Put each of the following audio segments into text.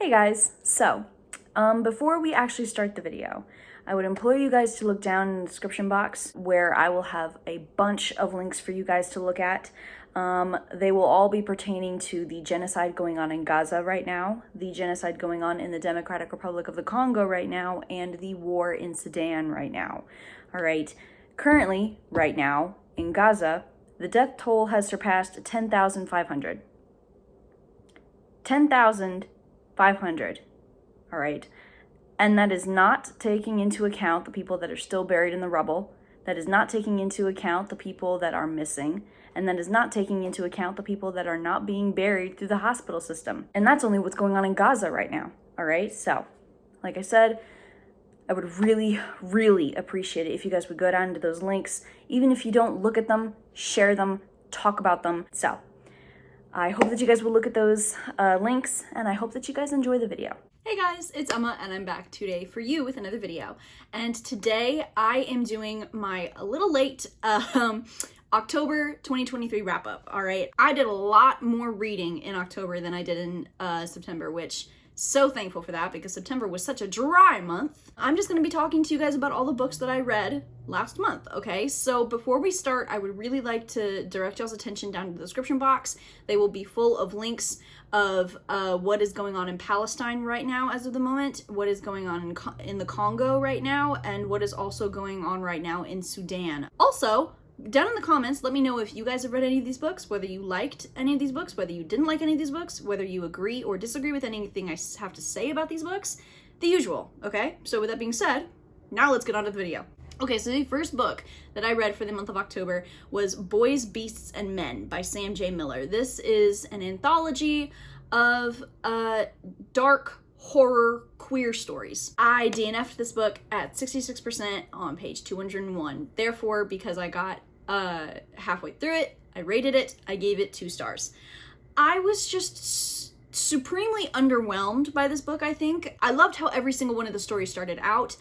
Hey guys, so before we actually start the video, I would implore you guys to look down in the description box where I will have a bunch of links for you guys to look at. They will all be pertaining to the genocide going on in Gaza right now, the genocide going on in the Democratic Republic of the Congo right now, and the war in Sudan right now. All right, currently, right now, in Gaza, the death toll has surpassed 10,500. 10,500. All right. And that is not taking into account the people that are still buried in the rubble. That is not taking into account the people that are missing. And that is not taking into account the people that are not being buried through the hospital system. And that's only what's going on in Gaza right now. All right. So, like I said, I would really, really appreciate it if you guys would go down to those links. Even if you don't look at them, share them, talk about them. So, I hope that you guys will look at those links, and I hope that you guys enjoy the video. Hey guys, it's Emma, and I'm back today for you with another video. And today I am doing my a little late October 2023 wrap up, all right? I did a lot more reading in October than I did in September, which so thankful for that because September was such a dry month. I'm just gonna be talking to you guys about all the books that I read last month, okay? So before we start, I would really like to direct y'all's attention down to the description box. They will be full of links of what is going on in Palestine right now as of the moment, what is going on in the Congo right now, and what is also going on right now in Sudan. Also, down in the comments, let me know if you guys have read any of these books, whether you liked any of these books, whether you didn't like any of these books, whether you agree or disagree with anything I have to say about these books. The usual, okay? So with that being said, now let's get on to the video. Okay, so the first book that I read for the month of October was Boys, Beasts, and Men by Sam J. Miller. This is an anthology of dark horror queer stories. I DNF'd this book at 66% on page 201. Therefore, because I got halfway through it, I rated it, I gave it 2 stars. I was just supremely underwhelmed by this book, I think. I loved how every single one of the stories started out,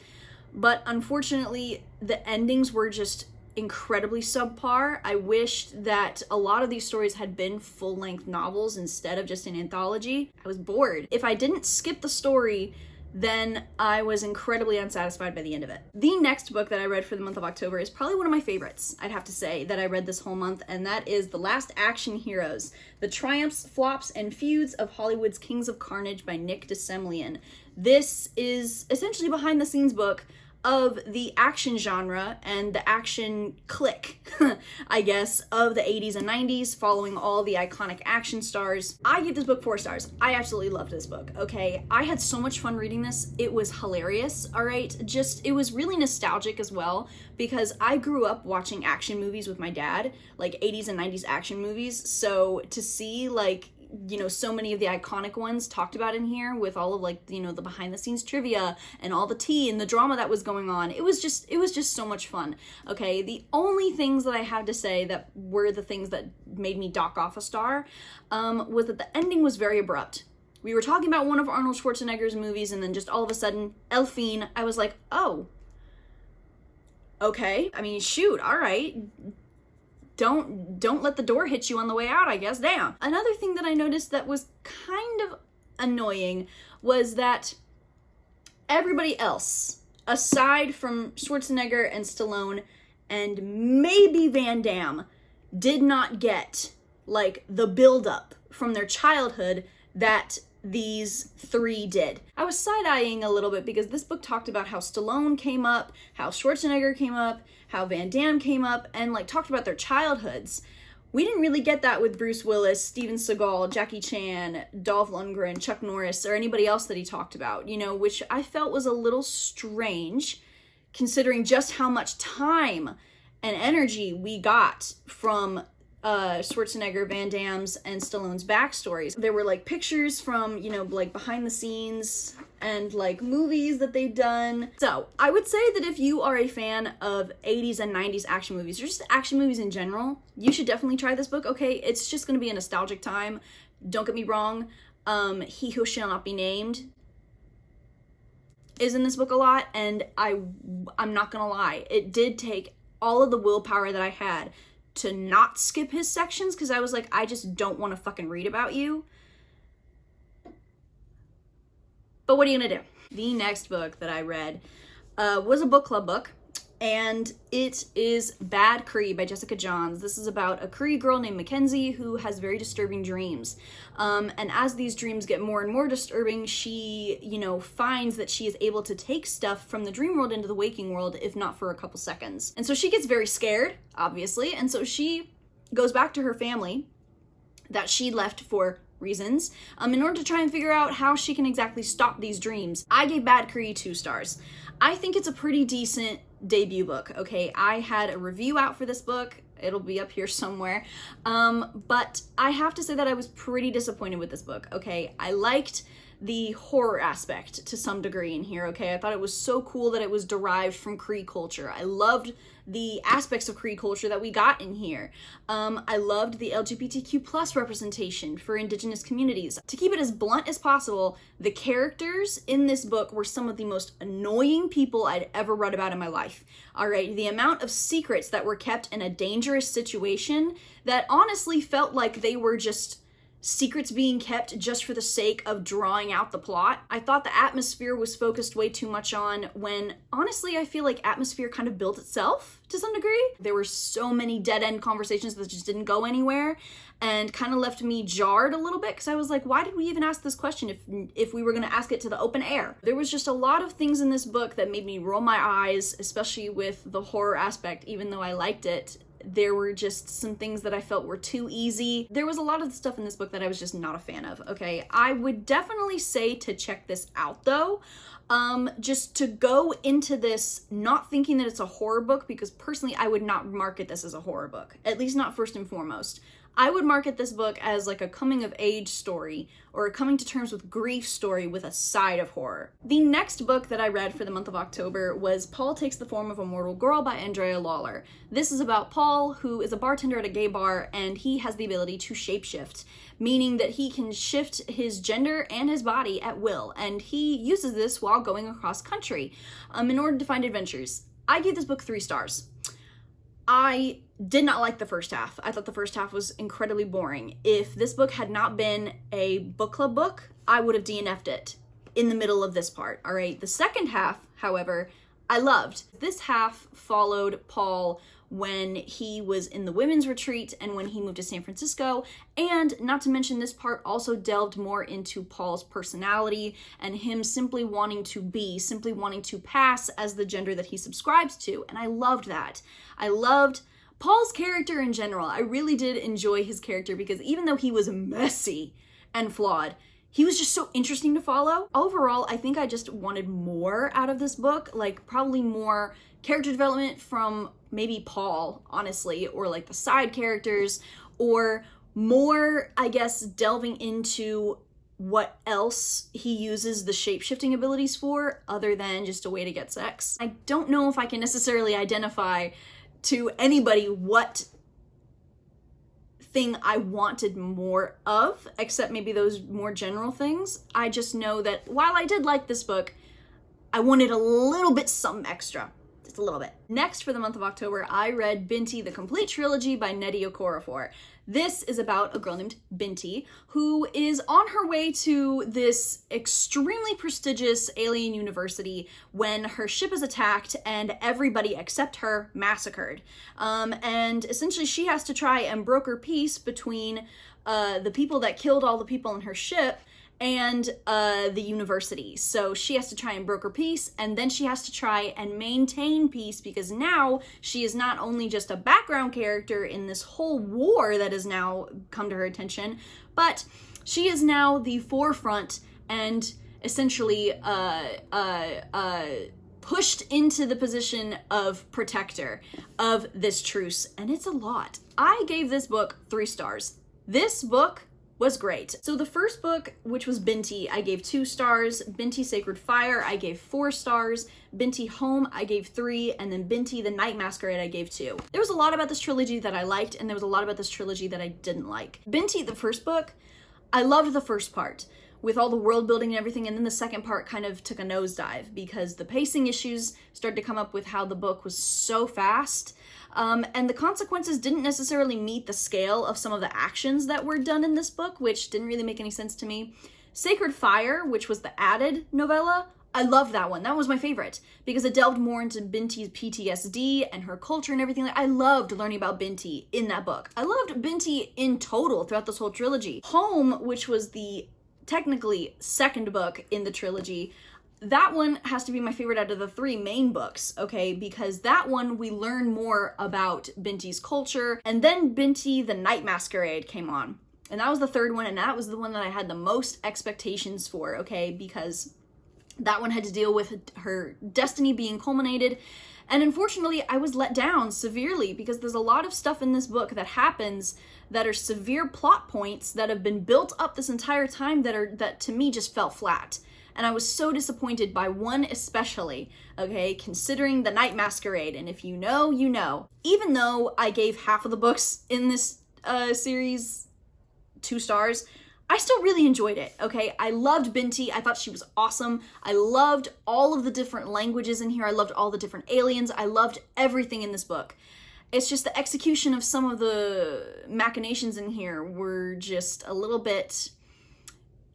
but unfortunately, the endings were just incredibly subpar. I wished that a lot of these stories had been full-length novels instead of just an anthology. I was bored. If I didn't skip the story, then I was incredibly unsatisfied by the end of it. The next book that I read for the month of October is probably one of my favorites, I'd have to say, that I read this whole month, and that is The Last Action Heroes: The Triumphs, Flops, and Feuds of Hollywood's Kings of Carnage by Nick de Semlyen. This is essentially a behind-the-scenes book of the action genre and the action clique, I guess, of the 80s and 90s, following all the iconic action stars. I give this book 4 stars. I absolutely loved this book, okay? I had so much fun reading this. It was hilarious, all right? It was really nostalgic as well, because I grew up watching action movies with my dad, like 80s and 90s action movies, so to see, like, you know, so many of the iconic ones talked about in here with all of, like, you know, the behind the scenes trivia and all the tea and the drama that was going on. It was just so much fun. Okay, the only things that I had to say that were the things that made me dock off a star was that the ending was very abrupt. We were talking about one of Arnold Schwarzenegger's movies, and then just all of a sudden, Elfine, I was like, oh, okay, I mean, shoot, all right. Don't let the door hit you on the way out, I guess. Damn. Another thing that I noticed that was kind of annoying was that everybody else, aside from Schwarzenegger and Stallone and maybe Van Damme, did not get, like, the build-up from their childhood that these 3 did. I was side-eyeing a little bit because this book talked about how Stallone came up, how Schwarzenegger came up, how Van Damme came up, and, like, talked about their childhoods. We didn't really get that with Bruce Willis, Steven Seagal, Jackie Chan, Dolph Lundgren, Chuck Norris, or anybody else that he talked about, you know, which I felt was a little strange considering just how much time and energy we got from Schwarzenegger, Van Damme's, and Stallone's backstories. There were, like, pictures from, you know, like, behind the scenes and, like, movies that they've done. So I would say that if you are a fan of 80s and 90s action movies, or just action movies in general, you should definitely try this book, okay? It's just gonna be a nostalgic time. Don't get me wrong. He Who Shall Not Be Named is in this book a lot, and I'm not gonna lie. It did take all of the willpower that I had to not skip his sections, because I was like, I just don't want to fucking read about you. But what are you gonna do? The next book that I read was a book club book, and it is Bad Cree by Jessica Johns. This is about a Cree girl named Mackenzie who has very disturbing dreams. And as these dreams get more and more disturbing, she, finds that she is able to take stuff from the dream world into the waking world, if not for a couple seconds. And so she gets very scared, obviously, and so she goes back to her family that she left for reasons, in order to try and figure out how she can exactly stop these dreams. I gave Bad Cree 2 stars. I think it's a pretty decent debut book, okay? I had a review out for this book. It'll be up here somewhere. But I have to say that I was pretty disappointed with this book, okay? I liked the horror aspect to some degree in here, okay? I thought it was so cool that it was derived from Cree culture. I loved the aspects of Cree culture that we got in here. I loved the LGBTQ plus representation for Indigenous communities. To keep it as blunt as possible, the characters in this book were some of the most annoying people I'd ever read about in my life. All right, the amount of secrets that were kept in a dangerous situation that honestly felt like they were just secrets being kept just for the sake of drawing out the plot. I thought the atmosphere was focused way too much on, when honestly I feel like atmosphere kind of built itself to some degree. There were so many dead-end conversations that just didn't go anywhere and kind of left me jarred a little bit, because I was like, why did we even ask this question if we were going to ask it to the open air? There was just a lot of things in this book that made me roll my eyes, especially with the horror aspect. Even though I liked it, there were just some things that I felt were too easy. There was a lot of the stuff in this book that I was just not a fan of, okay? I would definitely say to check this out though, just to go into this not thinking that it's a horror book, because personally I would not market this as a horror book, at least not first and foremost. I would market this book as like a coming of age story, or a coming to terms with grief story with a side of horror. The next book that I read for the month of October was Paul Takes the Form of a Mortal Girl by Andrea Lawlor. This is about Paul, who is a bartender at a gay bar, and he has the ability to shapeshift, meaning that he can shift his gender and his body at will, and he uses this while going across country in order to find adventures. I gave this book 3 stars. I did not like the first half. I thought the first half was incredibly boring. If this book had not been a book club book, I would have DNF'd it in the middle of this part, all right? The second half, however, I loved. This half followed Paul when he was in the women's retreat and when he moved to San Francisco, and not to mention this part also delved more into Paul's personality and him simply wanting to pass as the gender that he subscribes to, and I loved that. I loved Paul's character in general. I really did enjoy his character, because even though he was messy and flawed, he was just so interesting to follow. Overall, I think I just wanted more out of this book, like probably more character development from maybe Paul, honestly, or like the side characters, or more, I guess, delving into what else he uses the shape-shifting abilities for, other than just a way to get sex. I don't know if I can necessarily identify to anybody what thing I wanted more of, except maybe those more general things. I just know that while I did like this book, I wanted a little bit something extra. Just a little bit. Next, for the month of October, I read Binti, the complete trilogy by Nnedi Okorafor. This is about a girl named Binti who is on her way to this extremely prestigious alien university when her ship is attacked and everybody except her massacred. And essentially she has to try and broker peace between the people that killed all the people in her ship and the university. So she has to try and broker peace, and then she has to try and maintain peace, because now she is not only just a background character in this whole war that has now come to her attention, but she is now the forefront and essentially pushed into the position of protector of this truce, and it's a lot. I gave this book 3 stars. This book was great. So the first book, which was Binti, I gave 2 stars. Binti Sacred Fire, I gave 4 stars. Binti Home, I gave 3. And then Binti The Night Masquerade, I gave 2. There was a lot about this trilogy that I liked, and there was a lot about this trilogy that I didn't like. Binti, the first book, I loved the first part with all the world building and everything, and then the second part kind of took a nosedive because the pacing issues started to come up with how the book was so fast. And the consequences didn't necessarily meet the scale of some of the actions that were done in this book, which didn't really make any sense to me. Sacred Fire, which was the added novella, I loved that one. That was my favorite because it delved more into Binti's PTSD and her culture and everything. I loved learning about Binti in that book. I loved Binti in total throughout this whole trilogy. Home, which was the technically second book in the trilogy, that one has to be my favorite out of the three main books, okay? Because that one, we learn more about Binti's culture. And then Binti, the Night Masquerade came on. And that was the third one, and that was the one that I had the most expectations for, okay? Because that one had to deal with her destiny being culminated. And unfortunately, I was let down severely because there's a lot of stuff in this book that happens that are severe plot points that have been built up this entire time that to me just fell flat. And I was so disappointed by one especially, okay, considering the Night Masquerade. And if you know, you know. Even though I gave half of the books in this series 2 stars, I still really enjoyed it, okay? I loved Binti. I thought she was awesome. I loved all of the different languages in here. I loved all the different aliens. I loved everything in this book. It's just the execution of some of the machinations in here were just a little bit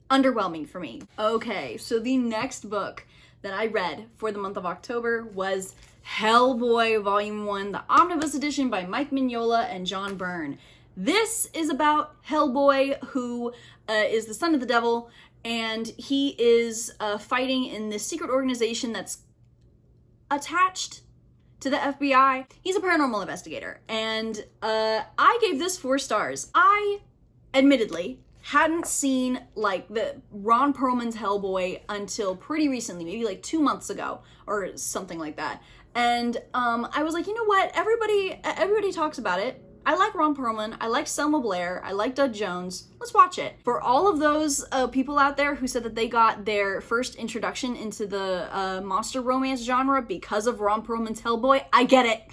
underwhelming for me. Okay, so the next book that I read for the month of October was Hellboy Volume 1, the Omnibus edition by Mike Mignola and John Byrne. This is about Hellboy, who is the son of the devil, and he is fighting in this secret organization that's attached to the FBI. He's a paranormal investigator, and I gave this 4 stars. I, admittedly, hadn't seen like the Ron Perlman's Hellboy until pretty recently, maybe like 2 months ago or something like that. And I was like, you know what? Everybody talks about it. I like Ron Perlman, I like Selma Blair, I like Doug Jones. Let's watch it. For all of those people out there who said that they got their first introduction into the monster romance genre because of Ron Perlman's Hellboy, I get it.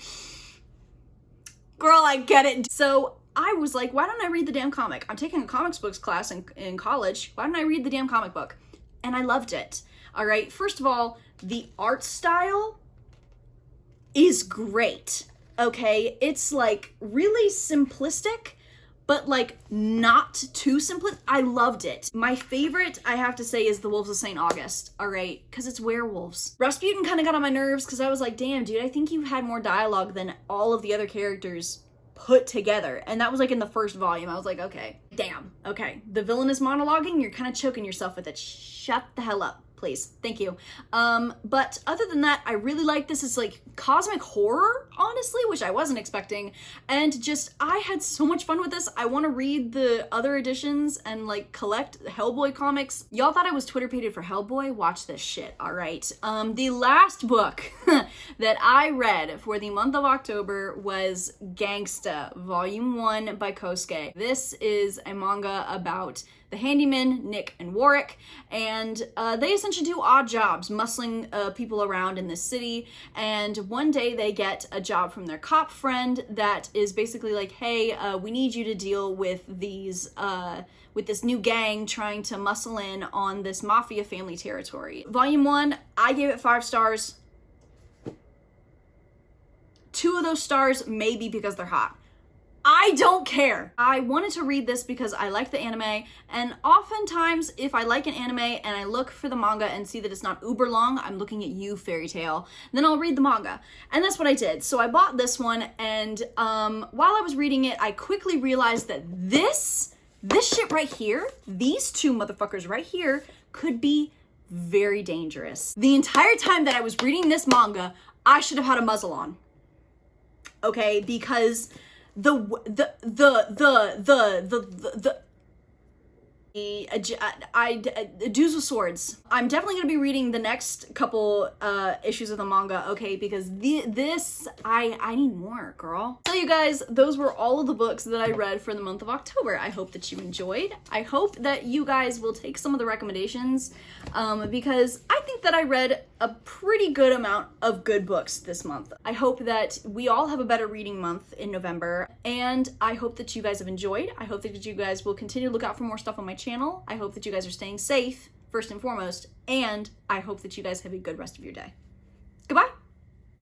Girl, I get it. So I was like, why don't I read the damn comic? I'm taking a comics books class in college. Why don't I read the damn comic book? And I loved it. All right, first of all, the art style is great. Okay, it's like really simplistic, but like not too simplistic. I loved it. My favorite, I have to say, is The Wolves of St. August, all right? Because it's werewolves. Rasputin kind of got on my nerves because I was like, damn, dude, I think you had more dialogue than all of the other characters put together. And that was like in the first volume. I was like, okay, damn, okay. The villain is monologuing, you're kind of choking yourself with it. Shut the hell up. Please. Thank you. But other than that, I really like this. It's like cosmic horror, honestly, which I wasn't expecting. And just, I had so much fun with this. I want to read the other editions and like collect Hellboy comics. Y'all thought I was Twitter pated for Hellboy? Watch this shit, all right? The last book that I read for the month of October was GANGSTA, Volume 1 by Kohske. This is a manga about the handyman, Nick and Warwick, and they essentially do odd jobs, muscling people around in this city, and one day they get a job from their cop friend that is basically like, hey, we need you to deal with these, with this new gang trying to muscle in on this mafia family territory. Volume 1, I gave it 5 stars. 2 of those stars may be because they're hot. I don't care. I wanted to read this because I like the anime, and oftentimes if I like an anime and I look for the manga and see that it's not uber long, I'm looking at you, Fairy Tail, then I'll read the manga. And that's what I did. So I bought this one, and while I was reading it, I quickly realized that this shit right here, these 2 motherfuckers right here, could be very dangerous. The entire time that I was reading this manga, I should have had a muzzle on. Okay, because dudes with swords. I'm definitely gonna be reading the next couple issues of the manga, okay, because this I need more, girl. So you guys, those were all of the books that I read for the month of October. I hope that you enjoyed. I hope that you guys will take some of the recommendations because I think that I read a pretty good amount of good books this month. I hope that we all have a better reading month in November, and I hope that you guys have enjoyed. I hope that you guys will continue to look out for more stuff on my channel. I hope that you guys are staying safe, first and foremost, and I hope that you guys have a good rest of your day. Goodbye.